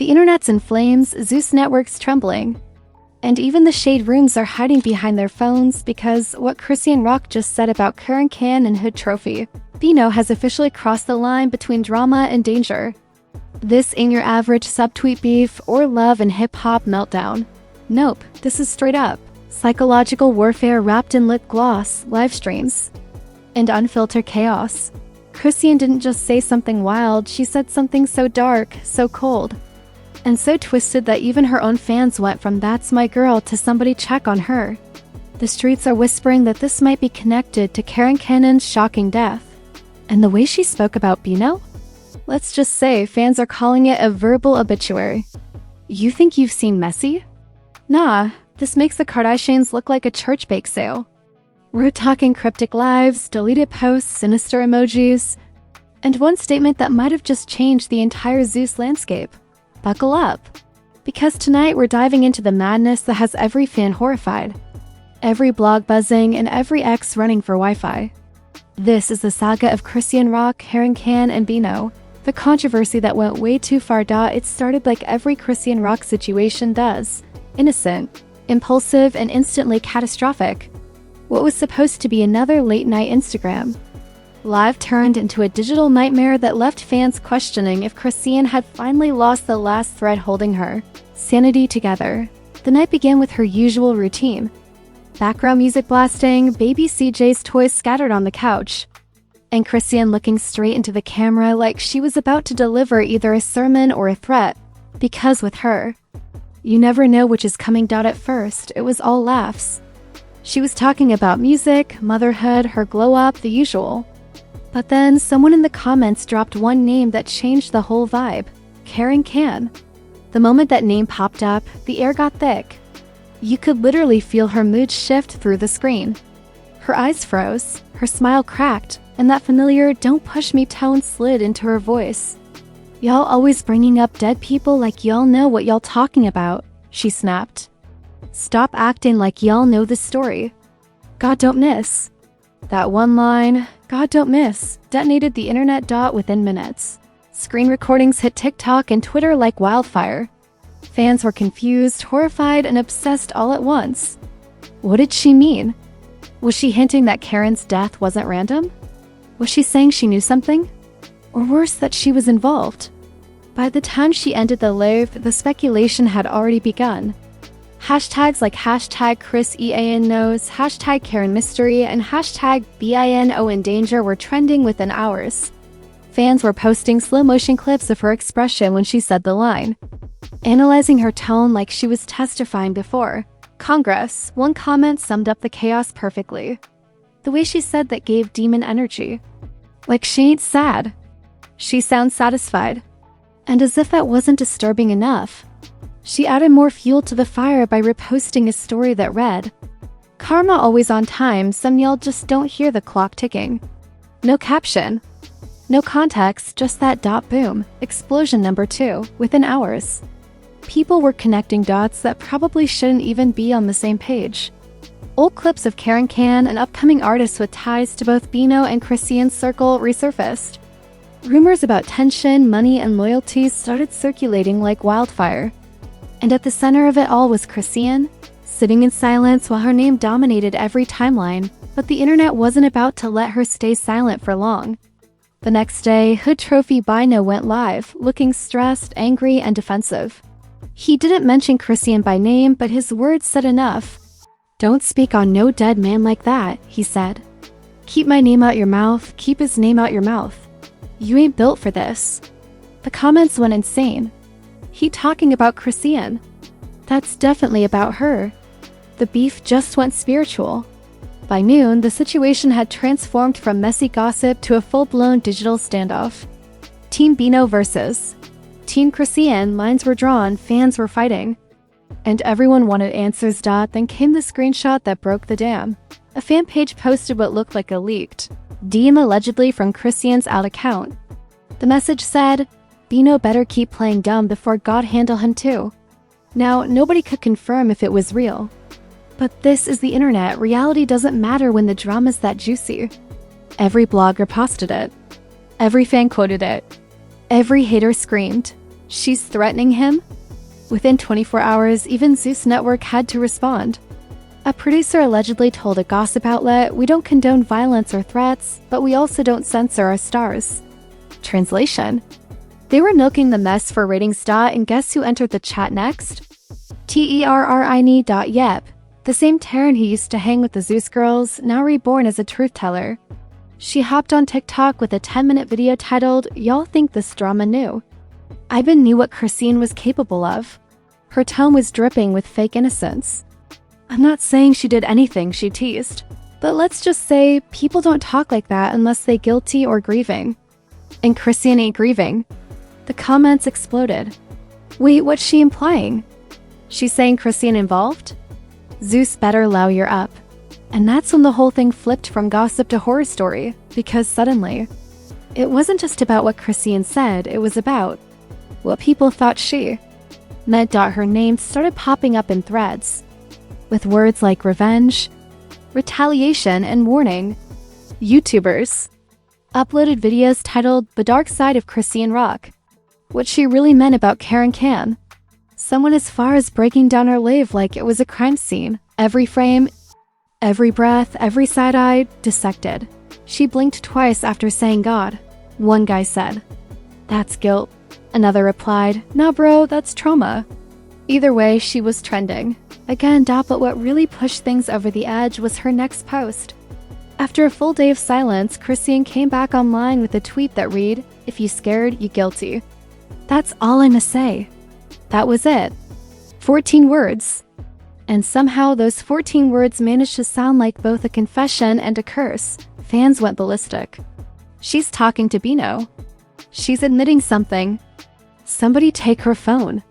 The internet's in flames, Zeus network's trembling. And even the shade rooms are hiding behind their phones because what Chrisean Rock just said about Karon Cann and Hood Trophy. Bino has officially crossed the line between drama and danger. This ain't your average subtweet beef or love and hip-hop meltdown. Nope, this is straight up psychological warfare wrapped in lip gloss, live streams, and unfiltered chaos. Chrisean didn't just say something wild, she said something so dark, so cold, and so twisted that even her own fans went from "that's my girl" to "somebody check on her." The streets are whispering that this might be connected to Karon Cannon's shocking death. And the way she spoke about Bino? Let's just say fans are calling it a verbal obituary. You think you've seen Messi? Nah, this makes the Kardashians look like a church bake sale. We're talking cryptic lives, deleted posts, sinister emojis, and one statement that might have just changed the entire Zeus landscape. Buckle up, because tonight we're diving into the madness that has every fan horrified, every blog buzzing, and every ex running for Wi-Fi. This is the saga of Chrisean Rock, Karon Cann, and Bino, the controversy that went way too far. It started like every Chrisean Rock situation does, innocent, impulsive, and instantly catastrophic. What was supposed to be another late-night Instagram live turned into a digital nightmare that left fans questioning if Chrisean had finally lost the last thread holding her sanity together. The night began with her usual routine. Background music blasting, baby CJ's toys scattered on the couch, and Chrisean looking straight into the camera like she was about to deliver either a sermon or a threat. Because with her, you never know which is coming. At first, it was all laughs. She was talking about music, motherhood, her glow-up, the usual. But then someone in the comments dropped one name that changed the whole vibe: Karon Cann. The moment that name popped up, the air got thick. You could literally feel her mood shift through the screen. Her eyes froze, her smile cracked, and that familiar "don't push me" tone slid into her voice. "Y'all always bringing up dead people like y'all know what y'all talking about," she snapped. "Stop acting like y'all know the story. God don't miss." That one line, "God don't miss," detonated the internet. Within minutes, screen recordings hit TikTok and Twitter like wildfire. Fans were confused, horrified, and obsessed all at once. What did she mean? Was she hinting that Karon's death wasn't random? Was she saying she knew something? Or worse, that she was involved? By the time she ended the live, the speculation had already begun. Hashtags like hashtag Chrisean knows, hashtag Karon mystery, and hashtag BINO in danger were trending within hours. Fans were posting slow-motion clips of her expression when she said the line, analyzing her tone like she was testifying before Congress. One comment summed up the chaos perfectly. The way she said that gave demon energy. Like she ain't sad. She sounds satisfied. And as if that wasn't disturbing enough, she added more fuel to the fire by reposting a story that read, "Karma always on time, some y'all just don't hear the clock ticking." No caption, no context, just that boom, explosion number 2, within hours. People were connecting dots that probably shouldn't even be on the same page. Old clips of Karon Cann, an upcoming artist with ties to both Bino and Chrisean's circle, resurfaced. Rumors about tension, money, and loyalty started circulating like wildfire. And at the center of it all was Chrisean, sitting in silence while her name dominated every timeline. But the internet wasn't about to let her stay silent for long. The next day, Hood Trophy Bino went live, looking stressed, angry, and defensive. He didn't mention Chrisean by name, but his words said enough. "Don't speak on no dead man like that," he said. "Keep my name out your mouth, keep his name out your mouth. You ain't built for this." The comments went insane. He talking about Chrisean. That's definitely about her. The beef just went spiritual. By noon, the situation had transformed from messy gossip to a full-blown digital standoff. Team Bino versus Team Chrisean. Lines were drawn, fans were fighting. And everyone wanted answers. Then came the screenshot that broke the dam. A fan page posted what looked like a leaked DM allegedly from Chrisean's out account. The message said, "Bino better keep playing dumb before God handle him too." Now, nobody could confirm if it was real. But this is the internet. Reality doesn't matter when the drama's that juicy. Every blogger posted it. Every fan quoted it. Every hater screamed, She's threatening him? Within 24 hours, even Zeus Network had to respond. A producer allegedly told a gossip outlet, "We don't condone violence or threats, but we also don't censor our stars." Translation: they were milking the mess for ratings. And guess who entered the chat next? Terrini.yep, the same Taryn who used to hang with the Zeus girls, now reborn as a truth teller. She hopped on TikTok with a 10-minute video titled, "Y'all think this drama knew? I been knew what Chrisean was capable of." Her tone was dripping with fake innocence. "I'm not saying she did anything," she teased, "but let's just say people don't talk like that unless they guilty or grieving." And Chrisean ain't grieving. The comments exploded. Wait, what's she implying? She's saying Chrisean involved? Zeus better lawyer up. And that's when the whole thing flipped from gossip to horror story, because suddenly, it wasn't just about what Chrisean said, it was about what people thought she meant. Her name started popping up in threads, with words like revenge, retaliation, and warning. YouTubers uploaded videos titled "The Dark Side of Chrisean Rock," what she really meant about Karon Cann. Someone as far as breaking down her life like it was a crime scene. Every frame, every breath, every side-eye dissected. She blinked twice after saying God. One guy said, "That's guilt." Another replied, "Nah bro, that's trauma." Either way, she was trending. Again, but what really pushed things over the edge was her next post. After a full day of silence, Chrisean came back online with a tweet that read, "If you scared, you guilty." That's all I'ma say. That was it. 14 words. And somehow those 14 words managed to sound like both a confession and a curse. Fans went ballistic. She's talking to Bino. She's admitting something. Somebody take her phone.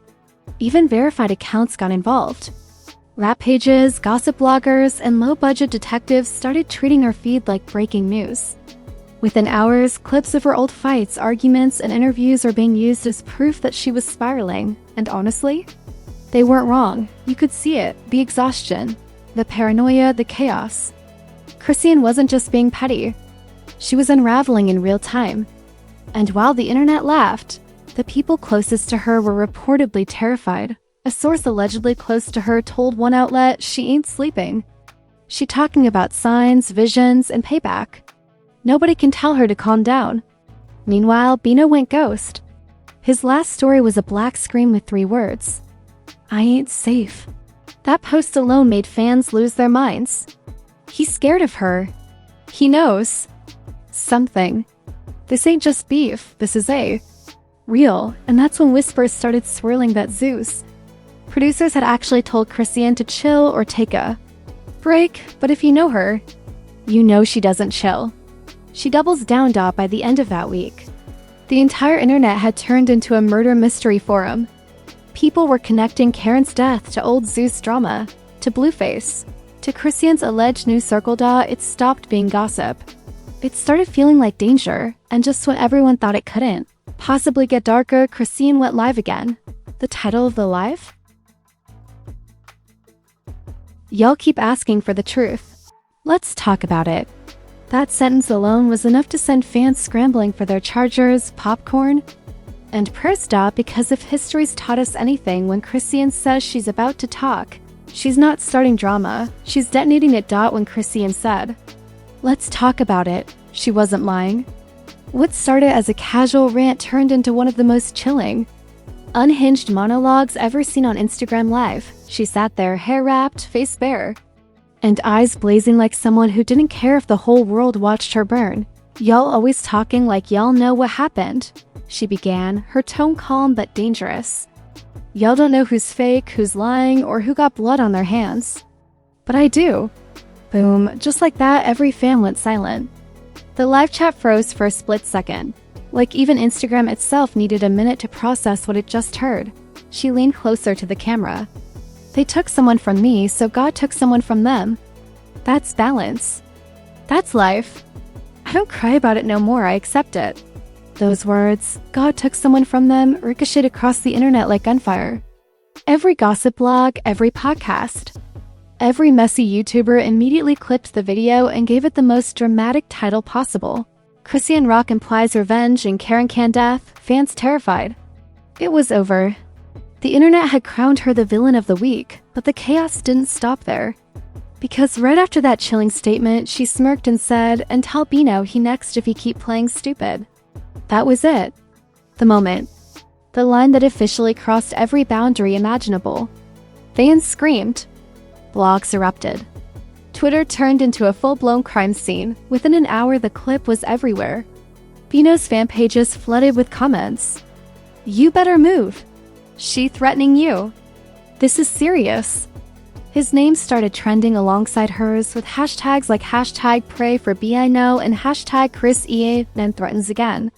Even verified accounts got involved. Rap pages, gossip bloggers, and low-budget detectives started treating her feed like breaking news. Within hours, clips of her old fights, arguments, and interviews are being used as proof that she was spiraling. And honestly, they weren't wrong. You could see it, the exhaustion, the paranoia, the chaos. Chrisean wasn't just being petty. She was unraveling in real time. And while the internet laughed, the people closest to her were reportedly terrified. A source allegedly close to her told one outlet she ain't sleeping. She talking about signs, visions, and payback. Nobody can tell her to calm down. Meanwhile, Bino went ghost. His last story was a black screen with 3 words. "I ain't safe." That post alone made fans lose their minds. He's scared of her. He knows something. This ain't just beef, this is real. And that's when whispers started swirling that Zeus producers had actually told Chrisean to chill or take a break, but if you know her, you know she doesn't chill. She doubles down. By the end of that week, the entire internet had turned into a murder mystery forum. People were connecting Karen's death to old Zeus drama, to Blueface, to Chrisean's alleged new circle. It stopped being gossip. It started feeling like danger, and just when everyone thought it couldn't possibly get darker, Chrisean went live again. The title of the live? "Y'all keep asking for the truth. Let's talk about it." That sentence alone was enough to send fans scrambling for their chargers, popcorn, and prayers. Because if history's taught us anything, when Chrisean says she's about to talk, she's not starting drama, she's detonating it. When Chrisean said, "Let's talk about it," she wasn't lying. What started as a casual rant turned into one of the most chilling, unhinged monologues ever seen on Instagram Live. She sat there, hair wrapped, face bare, and eyes blazing like someone who didn't care if the whole world watched her burn. "Y'all always talking like y'all know what happened," she began, her tone calm but dangerous. "Y'all don't know who's fake, who's lying, or who got blood on their hands. But I do." Boom, just like that, every fan went silent. The live chat froze for a split second. Like even Instagram itself needed a minute to process what it just heard. She leaned closer to the camera. "They took someone from me, so God took someone from them. That's balance. That's life. I don't cry about it no more, I accept it." Those words, "God took someone from them," ricocheted across the internet like gunfire. Every gossip blog, every podcast, every messy YouTuber immediately clipped the video and gave it the most dramatic title possible. "Chrisean Rock implies revenge in Karon Cann death, fans terrified." It was over. The internet had crowned her the villain of the week, but the chaos didn't stop there. Because right after that chilling statement, she smirked and said, "And tell Bino he next if he keep playing stupid." That was it. The moment. The line that officially crossed every boundary imaginable. Fans screamed. Blogs erupted. Twitter turned into a full-blown crime scene. Within an hour, the clip was everywhere. Bino's fan pages flooded with comments. "You better move. She threatening you. This is serious." His name started trending alongside hers with hashtags like hashtag pray for Bino and hashtag Chrisean threatens again.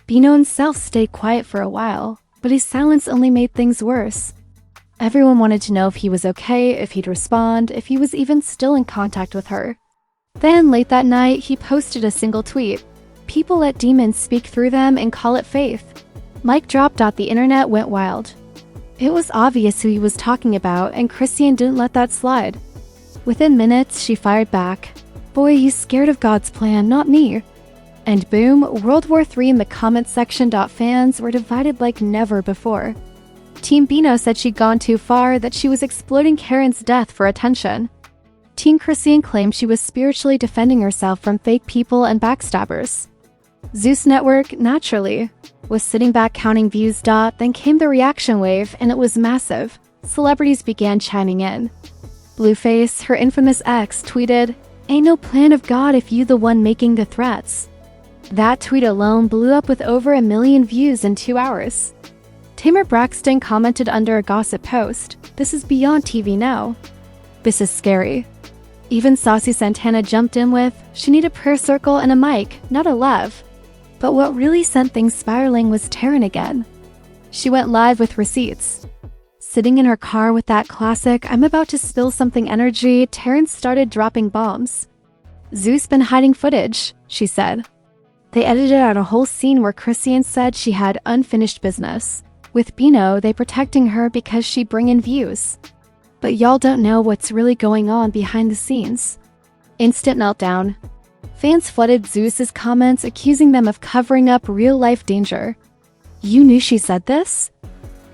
Bino himself stayed quiet for a while, but his silence only made things worse. Everyone wanted to know if he was okay, if he'd respond, if he was even still in contact with her. Then, late that night, he posted a single tweet. "People let demons speak through them and call it faith." Mic drop. The internet went wild. It was obvious who he was talking about, and Chrisean didn't let that slide. Within minutes, she fired back. "Boy, he's scared of God's plan, not me." And boom, World War III in the comments section. Fans were divided like never before. Team Bino said she'd gone too far, that she was exploiting Karen's death for attention. Team Chrisean claimed she was spiritually defending herself from fake people and backstabbers. Zeus Network, naturally, was sitting back counting views. Then came the reaction wave, and it was massive. Celebrities began chiming in. Blueface, her infamous ex, tweeted, "Ain't no plan of God if you the one making the threats." That tweet alone blew up with over 1 million views in 2 hours. Tamer Braxton commented under a gossip post, "This is beyond TV now. This is scary." Even Saucy Santana jumped in with, "She need a prayer circle and a mic, not a love." But what really sent things spiraling was Taryn again. She went live with receipts. Sitting in her car with that classic "I'm about to spill something" energy, Taryn started dropping bombs. "Zeus been hiding footage," she said. They edited out a whole scene where Chrisean said she had unfinished business. With Bino, they protecting her because she bring in views. But y'all don't know what's really going on behind the scenes. Instant meltdown. Fans flooded Zeus's comments, accusing them of covering up real-life danger. "You knew she said this?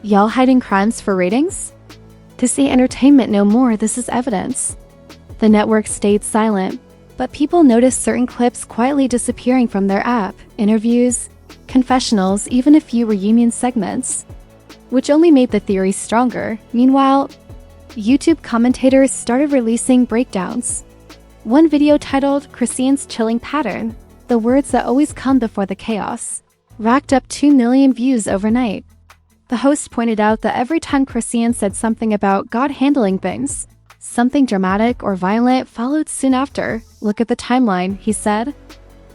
Y'all hiding crimes for ratings? This ain't entertainment no more, this is evidence." The network stayed silent, but people noticed certain clips quietly disappearing from their app, interviews, confessionals, even a few reunion segments, which only made the theory stronger. Meanwhile, YouTube commentators started releasing breakdowns. One video titled "Chrisean's Chilling Pattern," the words that always come before the chaos, racked up 2 million views overnight. The host pointed out that every time Chrisean said something about God handling things, something dramatic or violent followed soon after. "Look at the timeline," he said.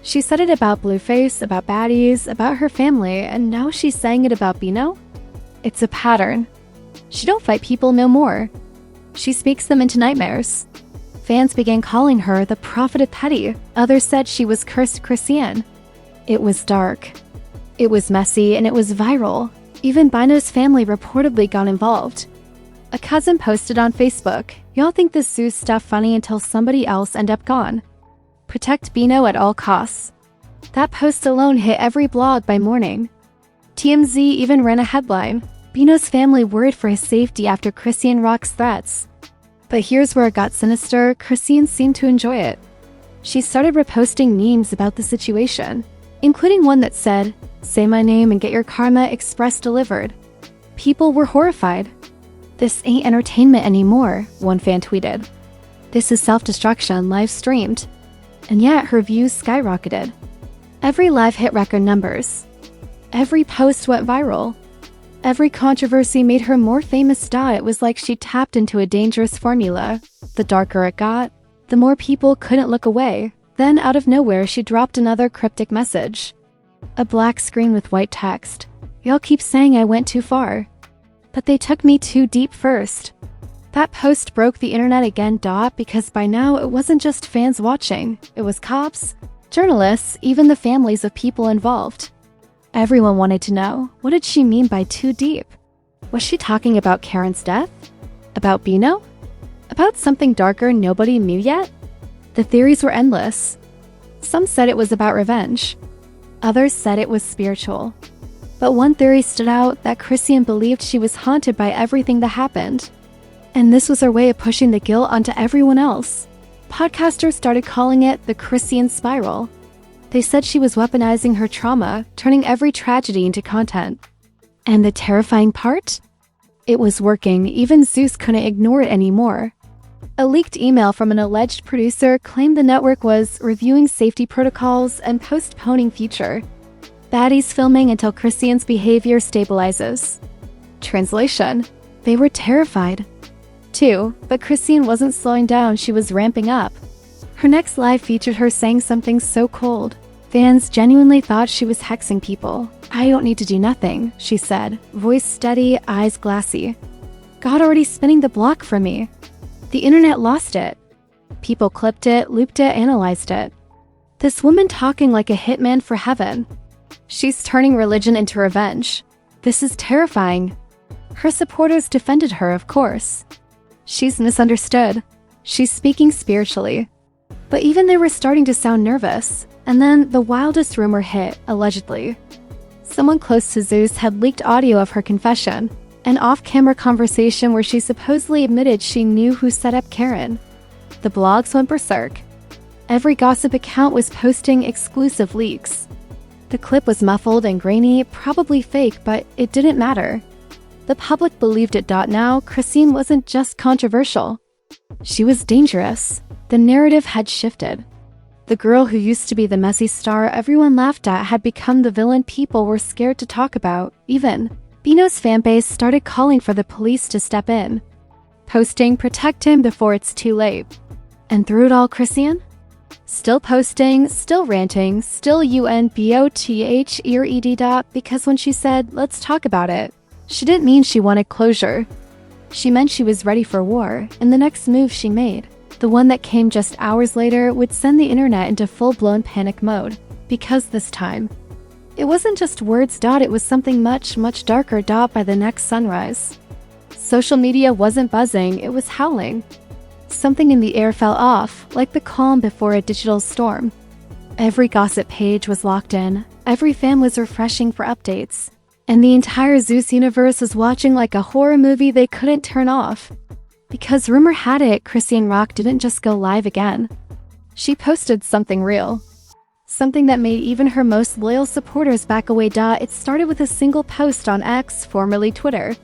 She said it about Blueface, about baddies, about her family, and now she's saying it about Bino? It's a pattern. She don't fight people no more. She speaks them into nightmares. Fans began calling her the prophet of petty. Others said she was cursed Chrisean. It was dark. It was messy, and it was viral. Even Bino's family reportedly got involved. A cousin posted on Facebook, "Y'all think this Zeus stuff funny until somebody else end up gone. Protect Bino at all costs." That post alone hit every blog by morning. TMZ even ran a headline, "Bino's family worried for his safety after Chrisean Rock's threats." But here's where it got sinister. Chrisean seemed to enjoy it. She started reposting memes about the situation, including one that said, "Say my name and get your karma express delivered." People were horrified. "This ain't entertainment anymore," one fan tweeted. "This is self-destruction live streamed." And yet her views skyrocketed. Every live hit record numbers. Every post went viral. Every controversy made her more famous. It was like she tapped into a dangerous formula. The darker it got, the more people couldn't look away. Then out of nowhere, she dropped another cryptic message. A black screen with white text. "Y'all keep saying I went too far, but they took me too deep first." That post broke the internet again. Because by now it wasn't just fans watching. It was cops, journalists, even the families of people involved. Everyone wanted to know, what did she mean by too deep? Was she talking about Karen's death? About Bino? About something darker nobody knew yet? The theories were endless. Some said it was about revenge. Others said it was spiritual. But one theory stood out, that Chrisean believed she was haunted by everything that happened. And this was her way of pushing the guilt onto everyone else. Podcasters started calling it the Chrisean spiral. They said she was weaponizing her trauma, turning every tragedy into content. And the terrifying part? It was working. Even Zeus couldn't ignore it anymore. A leaked email from an alleged producer claimed the network was reviewing safety protocols and postponing future baddies filming until Chrisean's behavior stabilizes. Translation: they were terrified. 2. But Chrisean wasn't slowing down, she was ramping up. Her next live featured her saying something so cold. Fans genuinely thought she was hexing people. "I don't need to do nothing," she said, voice steady, eyes glassy. "God already spinning the block for me." The internet lost it. People clipped it, looped it, analyzed it. This woman talking like a hitman for heaven. She's turning religion into revenge. This is terrifying. Her supporters defended her, of course. She's misunderstood. She's speaking spiritually. But even they were starting to sound nervous. And then the wildest rumor hit, allegedly. Someone close to Zeus had leaked audio of her confession, an off-camera conversation where she supposedly admitted she knew who set up Karon. The blogs went berserk. Every gossip account was posting exclusive leaks. The clip was muffled and grainy, probably fake, but it didn't matter. The public believed it. Now, Chrisean wasn't just controversial. She was dangerous. The narrative had shifted. The girl who used to be the messy star everyone laughed at had become the villain people were scared to talk about. Even Bino's fanbase started calling for the police to step in, posting "protect him before it's too late." And through it all, Chrisean? Still posting, still ranting, still unbothered, because when she said, "let's talk about it," she didn't mean she wanted closure. She meant she was ready for war, and the next move she made, the one that came just hours later, would send the internet into full-blown panic mode. Because this time, it wasn't just words. It was something much, much darker. By the next sunrise, social media wasn't buzzing, it was howling. Something in the air fell off, like the calm before a digital storm. Every gossip page was locked in, every fan was refreshing for updates, and the entire Zeus universe was watching like a horror movie they couldn't turn off. Because rumor had it, Chrisean Rock didn't just go live again. She posted something real. Something that made even her most loyal supporters back away. It started with a single post on X, formerly Twitter.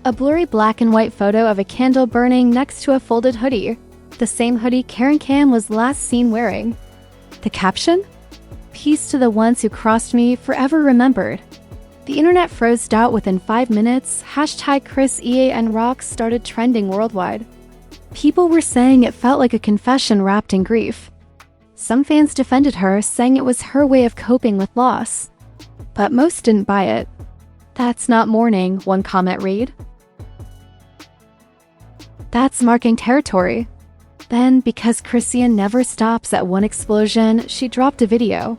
A blurry black and white photo of a candle burning next to a folded hoodie. The same hoodie Karon Cann was last seen wearing. The caption? "Peace to the ones who crossed me, forever remembered." The internet froze. Within 5 minutes, hashtag Chrisean Rock started trending worldwide. People were saying it felt like a confession wrapped in grief. Some fans defended her, saying it was her way of coping with loss. But most didn't buy it. "That's not mourning," one comment read. "That's marking territory." Then, because Chrisean never stops at one explosion, she dropped a video.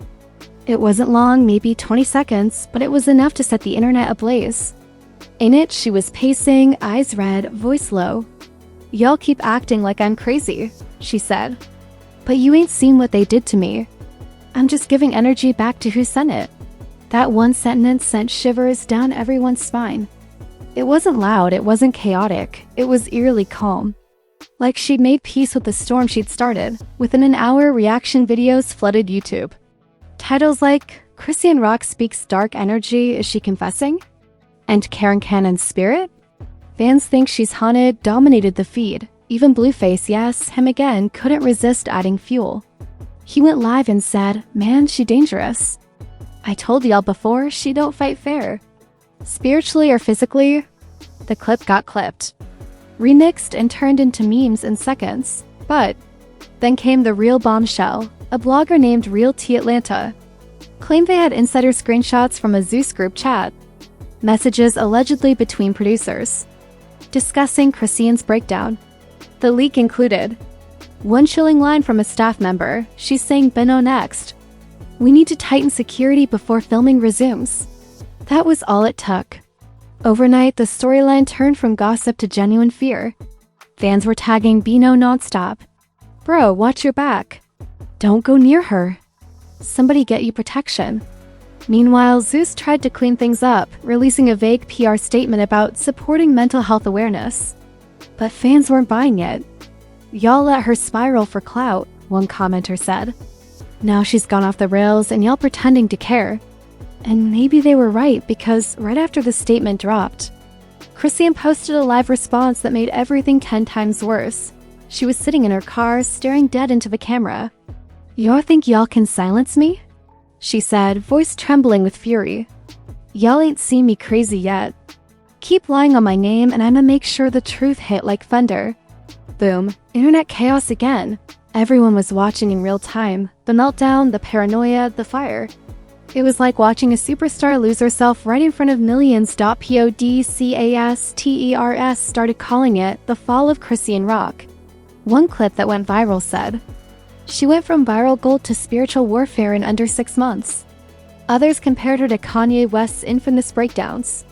It wasn't long, maybe 20 seconds, but it was enough to set the internet ablaze. In it, she was pacing, eyes red, voice low. "Y'all keep acting like I'm crazy," she said. "But you ain't seen what they did to me. I'm just giving energy back to who sent it." That one sentence sent shivers down everyone's spine. It wasn't loud, it wasn't chaotic, it was eerily calm. Like she'd made peace with the storm she'd started. Within an hour, reaction videos flooded YouTube. Titles like, "Chrisean Rock speaks dark energy, is she confessing?" and "Karon Cannon's spirit?" Fans think she's haunted dominated the feed. Even Blueface, yes, him again, couldn't resist adding fuel. He went live and said, "Man, she dangerous. I told y'all before, she don't fight fair." Spiritually or physically, the clip got clipped, remixed and turned into memes in seconds. But then came the real bombshell. A blogger named Real T Atlanta claimed they had insider screenshots from a Zeus group chat, messages allegedly between producers, discussing Chrisean's breakdown. The leak included one chilling line from a staff member. She's saying Bino next. "We need to tighten security before filming resumes." That was all it took. Overnight, the storyline turned from gossip to genuine fear. Fans were tagging Bino nonstop. "Bro, watch your back. Don't go near her. Somebody get you protection." Meanwhile, Zeus tried to clean things up, releasing a vague PR statement about supporting mental health awareness. But fans weren't buying it. "Y'all let her spiral for clout," one commenter said. "Now she's gone off the rails and y'all pretending to care." And maybe they were right, because right after the statement dropped, Chrisean posted a live response that made everything 10 times worse. She was sitting in her car, staring dead into the camera. "Y'all think y'all can silence me?" she said, voice trembling with fury. "Y'all ain't seen me crazy yet. Keep lying on my name and I'ma make sure the truth hit like thunder." Boom. Internet chaos again. Everyone was watching in real time. The meltdown, the paranoia, the fire. It was like watching a superstar lose herself right in front of millions. Podcasters started calling it the fall of Chrisean rock. One clip that went viral said, "She went from viral gold to spiritual warfare in under 6 months." Others compared her to Kanye West's infamous breakdowns,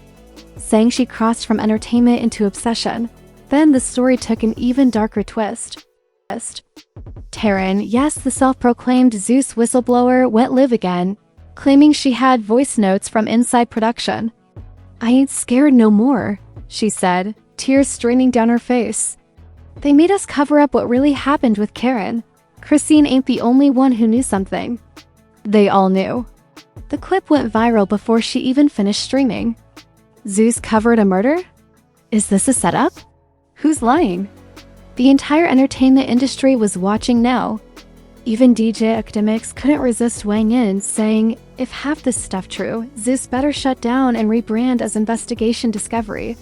saying she crossed from entertainment into obsession. Then the story took an even darker twist. Taryn, yes, the self-proclaimed Zeus whistleblower, went live again, claiming she had voice notes from inside production. "I ain't scared no more," she said, tears streaming down her face. "They made us cover up what really happened with Karon. Chrisean ain't the only one who knew something. They all knew." The clip went viral before she even finished streaming. Zeus covered a murder? Is this a setup? Who's lying? The entire entertainment industry was watching now. Even DJ academics couldn't resist weighing in, saying, if half this stuff true, Zeus better shut down and rebrand as Investigation Discovery.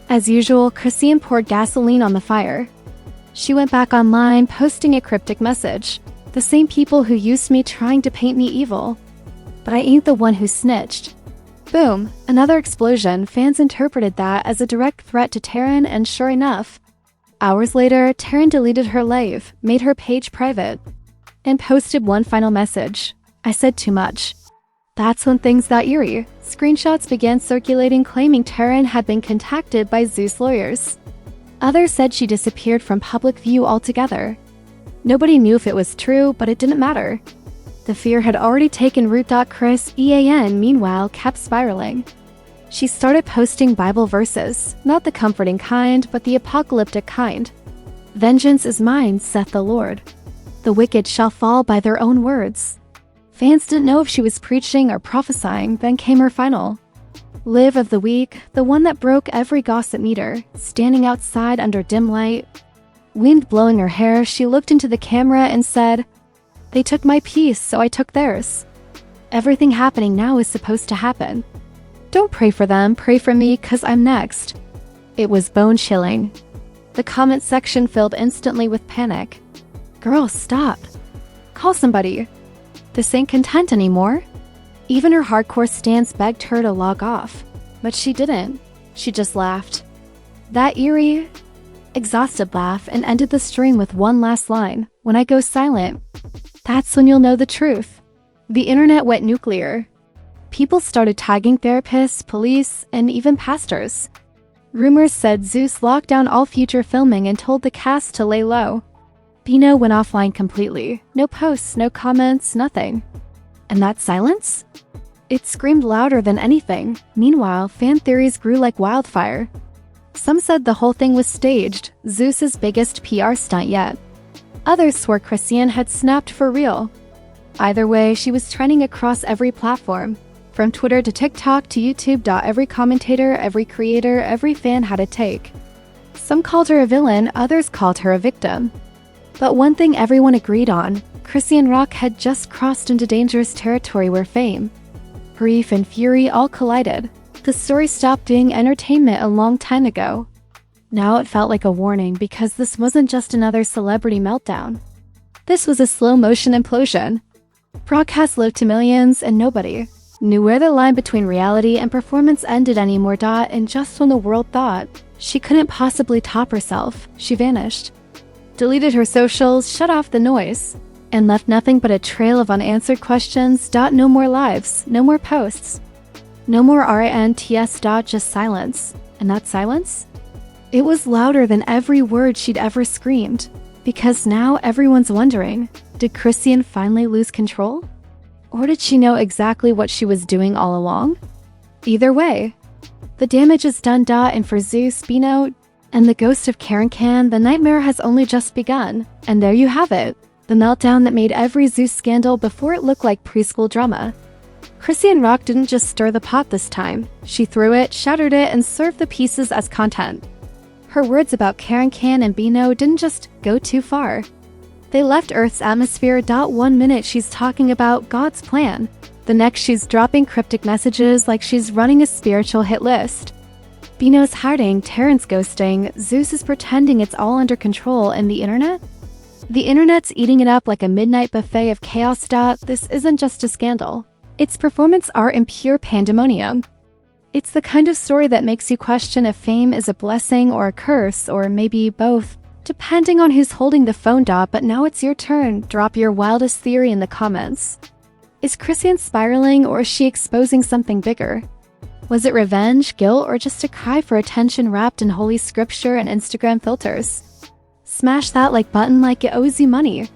As usual, Chrisean poured gasoline on the fire. She went back online, posting a cryptic message. "The same people who used me trying to paint me evil. But I ain't the one who snitched." Boom, another explosion. Fans interpreted that as a direct threat to Taryn, and sure enough, hours later, Taryn deleted her live, made her page private, and posted one final message. "I said too much." That's when things got eerie. Screenshots began circulating claiming Taryn had been contacted by Zeus lawyers. Others said she disappeared from public view altogether. Nobody knew if it was true, but it didn't matter. The fear had already taken root. Chrisean, meanwhile, kept spiraling. She started posting Bible verses, not the comforting kind, but the apocalyptic kind. "Vengeance is mine, saith the Lord. The wicked shall fall by their own words." Fans didn't know if she was preaching or prophesying. Then came her final live of the week, the one that broke every gossip meter. Standing outside under dim light, wind blowing her hair, she looked into the camera and said, "They took my peace, so I took theirs. Everything happening now is supposed to happen. Don't pray for them, pray for me, 'cause I'm next." It was bone-chilling. The comment section filled instantly with panic. "Girl, stop. Call somebody. This ain't content anymore." Even her hardcore stans begged her to log off, but she didn't. She just laughed. That eerie, exhausted laugh, and ended the stream with one last line. "When I go silent, that's when you'll know the truth." The internet went nuclear. People started tagging therapists, police, and even pastors. Rumors said Zeus locked down all future filming and told the cast to lay low. Bino went offline completely. No posts, no comments, nothing. And that silence? It screamed louder than anything. Meanwhile, fan theories grew like wildfire. Some said the whole thing was staged, Zeus's biggest PR stunt yet. Others swore Chrisean had snapped for real. Either way, she was trending across every platform. From Twitter to TikTok to YouTube. Every commentator, every creator, every fan had a take. Some called her a villain, others called her a victim. But one thing everyone agreed on, Chrisean rock had just crossed into dangerous territory where fame, grief, and fury all collided. The story stopped being entertainment a long time ago. Now it felt like a warning, because this wasn't just another celebrity meltdown. This was a slow-motion implosion. Broadcasts lived to millions, and nobody knew where the line between reality and performance ended anymore. And just when the world thought she couldn't possibly top herself, she vanished. Deleted her socials, shut off the noise, and left nothing but a trail of unanswered questions. No more lives, no more posts, no more rants. Just silence. And that silence? It was louder than every word she'd ever screamed. Because now everyone's wondering, did Chrisean finally lose control? Or did she know exactly what she was doing all along? Either way, the damage is done. And for Zeus, Bino, and the ghost of Karon Cann, the nightmare has only just begun. And there you have it, the meltdown that made every Zeus scandal before it looked like preschool drama. Chrisean Rock didn't just stir the pot this time. She threw it, shattered it, and served the pieces as content. Her words about Karon Cann and Bino didn't just go too far. They left Earth's atmosphere. 1 minute she's talking about God's plan. The next she's dropping cryptic messages like she's running a spiritual hit list. Bino's hiding, Terrence ghosting, Zeus is pretending it's all under control, and the internet? The internet's eating it up like a midnight buffet of chaos. This isn't just a scandal. It's performance art in pure pandemonium. It's the kind of story that makes you question if fame is a blessing or a curse, or maybe both, depending on who's holding the phone. But now it's your turn. Drop your wildest theory in the comments. Is Chrisean spiraling, or is she exposing something bigger? Was it revenge, guilt, or just a cry for attention wrapped in holy scripture and Instagram filters? Smash that like button like it owes you money.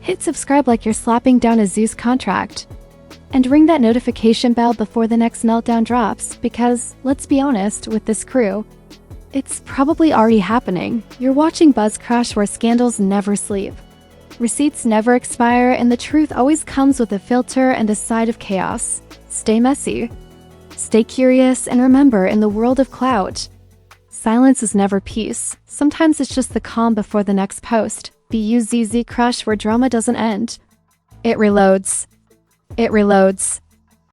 Hit subscribe like you're slapping down a Zeus contract. And ring that notification bell before the next meltdown drops, because, let's be honest, with this crew, it's probably already happening. You're watching Buzz Crash, where scandals never sleep. Receipts never expire, and the truth always comes with a filter and a side of chaos. Stay messy. Stay curious, and remember, in the world of clout, silence is never peace. Sometimes it's just the calm before the next post. BUZZ Crush, where drama doesn't end. It reloads. It reloads.